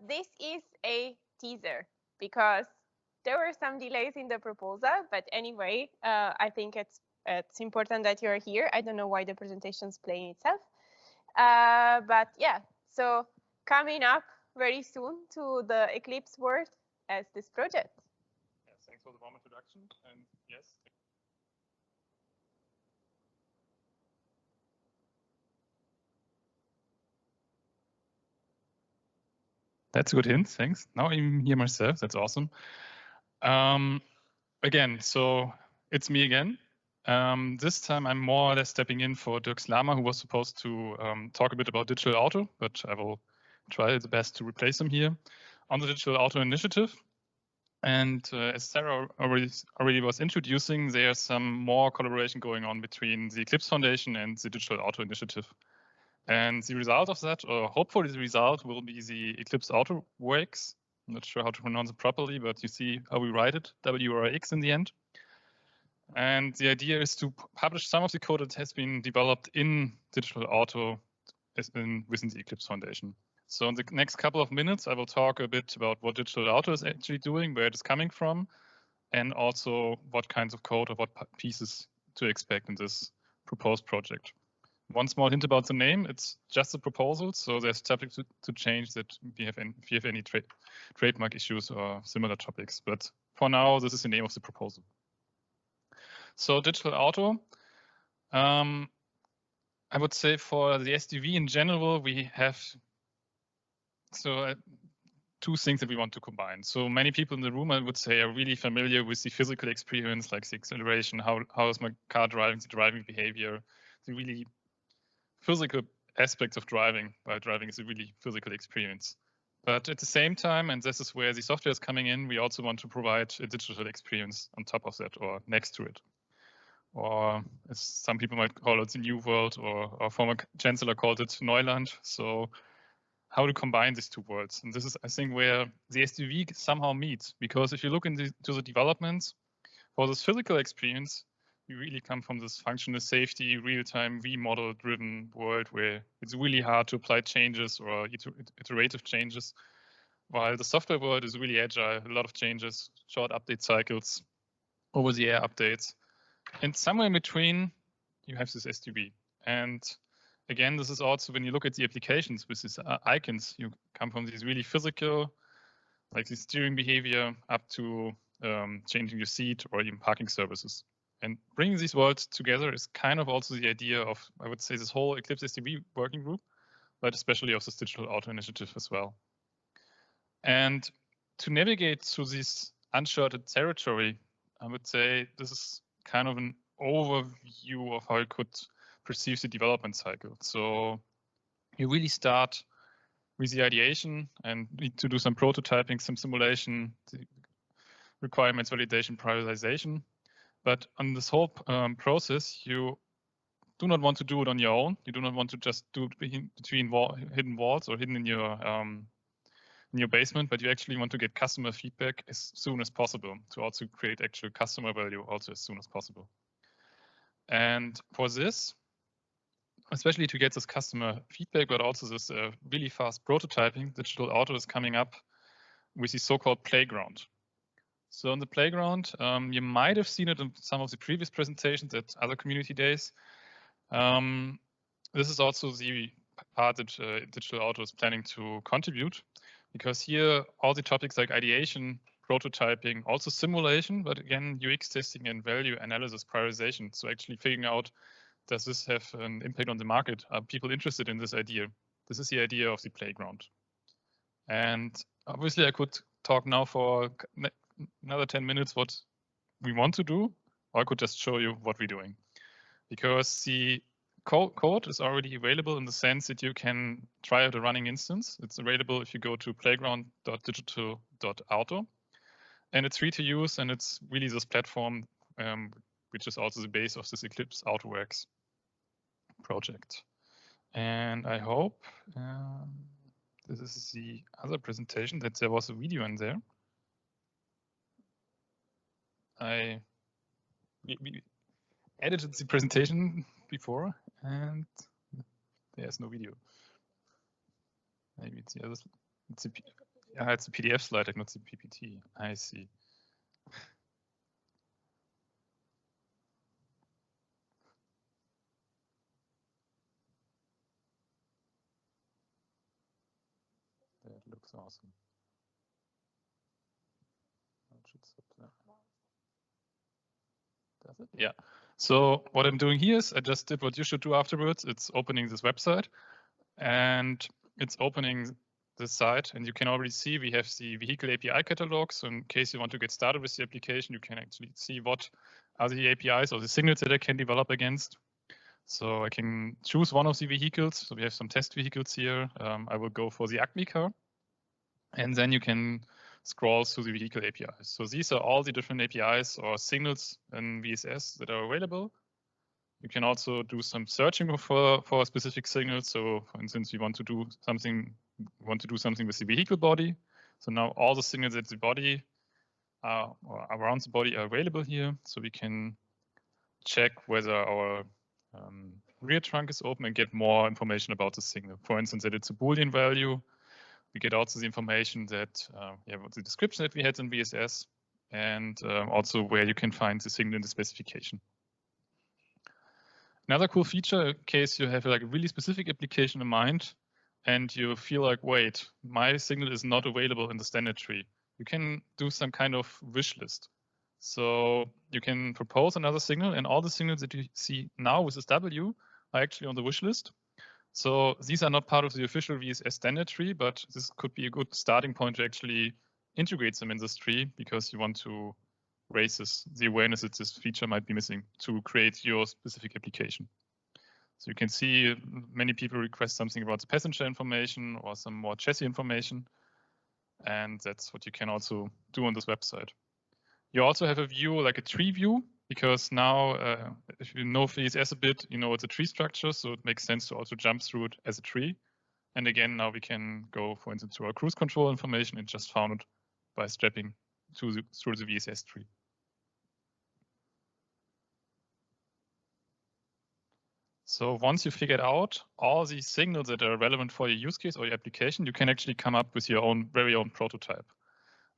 this is a teaser because there were some delays in the proposal, but anyway, I think it's important that you're here. I don't know why the presentation's playing itself. But yeah, so coming up very soon to the Eclipse world as this project. Yes, thanks for the warm introduction. And yes. That's a good hint, thanks. Now I'm here myself, that's awesome. Again, so it's me again. This time I'm more or less stepping in for Dirk Slama, who was supposed to talk a bit about digital auto, but I will try the best to replace him here on the digital auto initiative. And as Sarah already was introducing, there's some more collaboration going on between the Eclipse Foundation and the Digital Auto Initiative. And the result of that, or hopefully the result, will be the Eclipse Auto Works. I'm not sure how to pronounce it properly, but you see how we write it, WRX in the end. And the idea is to publish some of the code that has been developed in Digital Auto within the Eclipse Foundation. So in the next couple of minutes, I will talk a bit about what Digital Auto is actually doing, where it is coming from, and also what kinds of code or what pieces to expect in this proposed project. One small hint about the name, it's just a proposal, so there's subject to change that if you have any trademark issues or similar topics. But for now, this is the name of the proposal. So Digital Auto, I would say for the SDV in general, we have two things that we want to combine. So many people in the room, I would say, are really familiar with the physical experience, like the acceleration, how is my car driving, the driving behavior, the really physical aspects of driving, while driving is a really physical experience. But at the same time, and this is where the software is coming in, we also want to provide a digital experience on top of that or next to it. Or as some people might call it, the new world, or our former chancellor called it Neuland. So how to combine these two worlds. And this is, I think, where the SDV somehow meets, because if you look into the developments for this physical experience, we really come from this functional safety, real-time V-model driven world where it's really hard to apply changes or iterative changes, while the software world is really agile, a lot of changes, short update cycles, over-the-air updates. And somewhere in between, you have this SDV. And again, this is also when you look at the applications with these icons, you come from these really physical, like the steering behavior, up to changing your seat or even parking services. And bringing these worlds together is kind of also the idea of, I would say, this whole Eclipse SDV working group, but especially of this Digital Auto Initiative as well. And to navigate through this uncharted territory, I would say this is kind of an overview of how you could perceive the development cycle. So you really start with the ideation and need to do some prototyping, some simulation, the requirements validation, prioritization. But on this whole process, you do not want to do it on your own. You do not want to just do it between hidden walls or hidden in your basement, but you actually want to get customer feedback as soon as possible to also create actual customer value also as soon as possible. And for this, especially to get this customer feedback, but also this really fast prototyping, Digital Auto is coming up with the so-called playground. So in the playground, you might have seen it in some of the previous presentations at other community days. This is also the part that Digital Auto is planning to contribute, because here all the topics like ideation, prototyping, also simulation, but again, UX testing and value analysis, prioritization. So actually figuring out, does this have an impact on the market? Are people interested in this idea? This is the idea of the playground. And obviously I could talk now for another 10 minutes what we want to do, or I could just show you what we're doing. Because the code is already available in the sense that you can try out a running instance. It's available if you go to playground.digital.auto. And it's free to use, and it's really this platform, which is also the base of this Eclipse AutoWorks project. And I hope this is the other presentation, that there was a video in there. We edited the presentation before, and there's no video. Maybe it's the other. It's a PDF slide deck, not the PPT. I see. That looks awesome. Does it? Yeah. So what I'm doing here is I just did what you should do afterwards. It's opening this website and it's opening the site, and you can already see we have the vehicle API catalog. So in case you want to get started with the application, you can actually see what are the APIs or the signals that I can develop against. So I can choose one of the vehicles. So we have some test vehicles here. I will go for the Acme car. And then you can scroll through the vehicle APIs. So these are all the different APIs or signals in VSS that are available. You can also do some searching for a specific signal. So for instance, we want to do something with the vehicle body. So now all the signals at the body or around the body are available here. So we can check whether our rear trunk is open and get more information about the signal. For instance, that it's a Boolean value. We get also the information that, the description that we had in VSS, and also where you can find the signal in the specification. Another cool feature, in case you have like a really specific application in mind, and you feel like, wait, my signal is not available in the standard tree. You can do some kind of wish list. So you can propose another signal, and all the signals that you see now with this W are actually on the wish list. So these are not part of the official VSS standard tree, but this could be a good starting point to actually integrate them in this tree, because you want to raise the awareness that this feature might be missing to create your specific application. So you can see many people request something about the passenger information or some more chassis information. And that's what you can also do on this website. You also have a view, like a tree view, because now if you know VSS a bit, you know it's a tree structure. So it makes sense to also jump through it as a tree. And again, now we can go, for instance, to our cruise control information and just found it by stepping through the VSS tree. So once you figured out all these signals that are relevant for your use case or your application, you can actually come up with your very own prototype.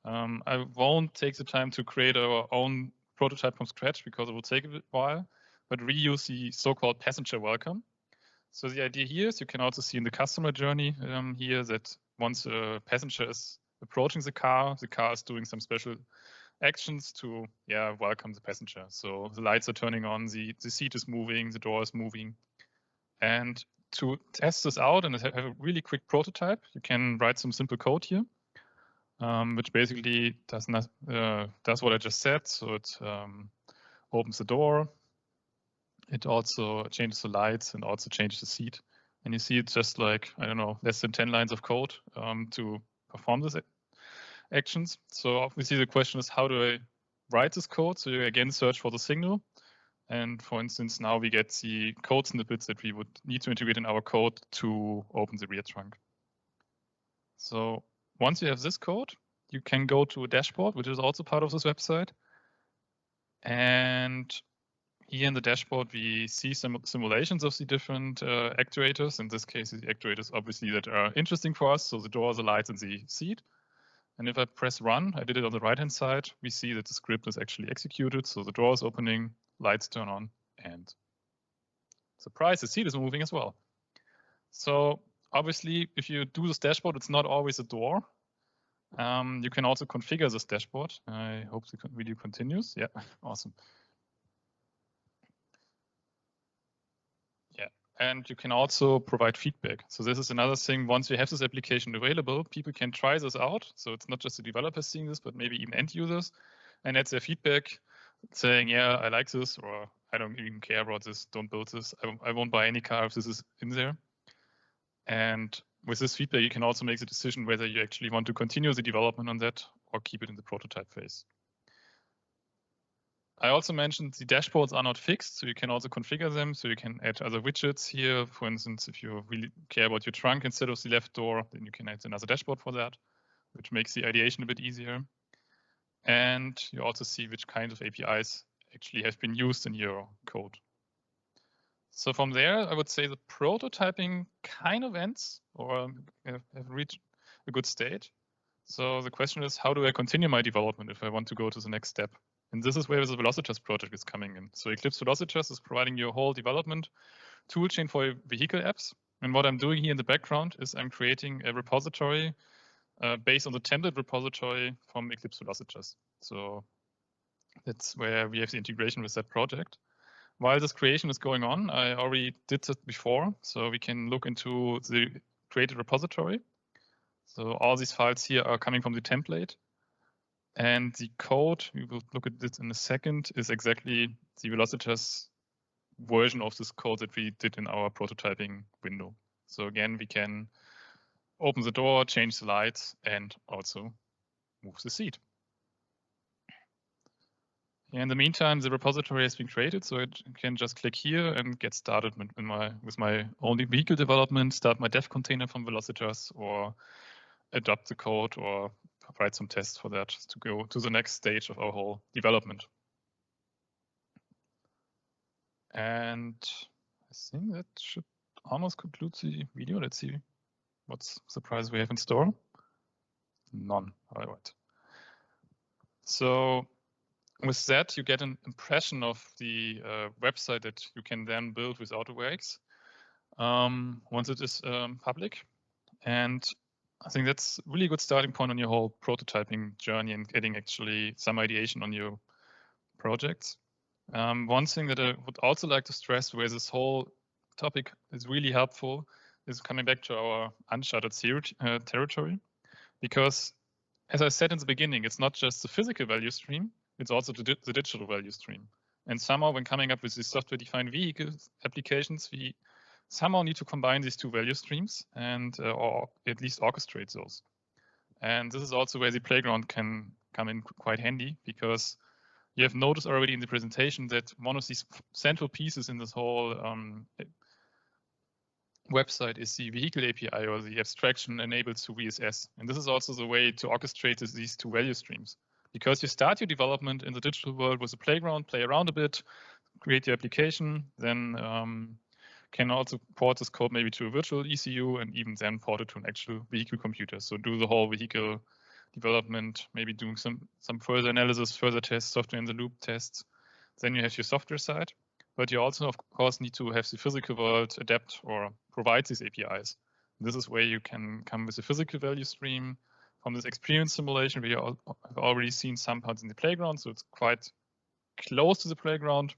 I won't take the time to create our own prototype from scratch because it will take a while, but reuse the so-called passenger welcome. So the idea here is you can also see in the customer journey here that once a passenger is approaching the car is doing some special actions to welcome the passenger. So the lights are turning on, the seat is moving, the door is moving. And to test this out and have a really quick prototype, you can write some simple code here, which basically does what I just said. So it opens the door. It also changes the lights and also changes the seat. And you see it's just like, I don't know, less than 10 lines of code to perform this actions. So obviously the question is, how do I write this code? So you again search for the signal. And for instance, now we get the code snippets that we would need to integrate in our code to open the rear trunk. So once you have this code, you can go to a dashboard, which is also part of this website. And here in the dashboard, we see some simulations of the different actuators. In this case, the actuators obviously that are interesting for us. So the door, the lights, and the seat. And if I press run, I did it on the right-hand side, we see that the script is actually executed. So the door is opening, lights turn on, and surprise, the seat is moving as well. So obviously, if you do this dashboard, it's not always a door. You can also configure this dashboard. I hope the video continues. Yeah, awesome. Yeah, and you can also provide feedback. So this is another thing. Once you have this application available, people can try this out. So it's not just the developers seeing this, but maybe even end users, and that's their feedback saying, yeah, I like this, or I don't even care about this, don't build this. I won't buy any car if this is in there. And with this feedback, you can also make the decision whether you actually want to continue the development on that or keep it in the prototype phase. I also mentioned the dashboards are not fixed, so you can also configure them. So you can add other widgets here. For instance, if you really care about your trunk instead of the left door, then you can add another dashboard for that, which makes the ideation a bit easier. And you also see which kinds of APIs actually have been used in your code. So from there, I would say the prototyping kind of ends, or have reached a good state. So the question is, how do I continue my development if I want to go to the next step? And this is where the Velocitas project is coming in. So Eclipse Velocitas is providing you a whole development toolchain for your vehicle apps. And what I'm doing here in the background is I'm creating a repository based on the template repository from Eclipse Velocitas. So that's where we have the integration with that project. While this creation is going on, I already did that before. So we can look into the created repository. So all these files here are coming from the template. And the code, we will look at this in a second, is exactly the Velocitas version of this code that we did in our prototyping window. So again, we can open the door, change the lights, and also move the seat. In the meantime, the repository has been created, so I can just click here and get started with my own vehicle development, start my dev container from Velocitas, or adopt the code, or write some tests for that to go to the next stage of our whole development. And I think that should almost conclude the video. Let's see what surprise we have in store. None. All right. So with that, you get an impression of the website that you can then build with AutoWorks once it is public. And I think that's a really good starting point on your whole prototyping journey and getting actually some ideation on your projects. One thing that I would also like to stress where this whole topic is really helpful is coming back to our uncharted territory. Because as I said in the beginning, it's not just the physical value stream, it's also the digital value stream. And somehow when coming up with these software-defined vehicles applications, we somehow need to combine these two value streams and or at least orchestrate those. And this is also where the playground can come in quite handy, because you have noticed already in the presentation that one of these central pieces in this whole website is the vehicle API, or the abstraction enabled to VSS. And this is also the way to orchestrate these two value streams. Because you start your development in the digital world with a playground, play around a bit, create your application, then can also port this code maybe to a virtual ECU, and even then port it to an actual vehicle computer. So do the whole vehicle development, maybe doing some further analysis, further tests, software in the loop tests. Then you have your software side, but you also, of course, need to have the physical world adapt or provide these APIs. This is where you can come with a physical value stream from this experience simulation, where you have already seen some parts in the playground, so it's quite close to the playground,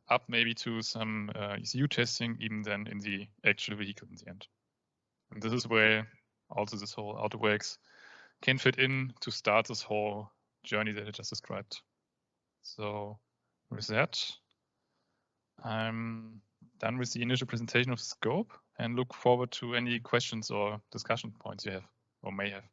up maybe to some ECU testing, even then in the actual vehicle in the end. And this is where also this whole AutoWorks can fit in to start this whole journey that I just described. So with that, I'm done with the initial presentation of the scope and look forward to any questions or discussion points you have or may have.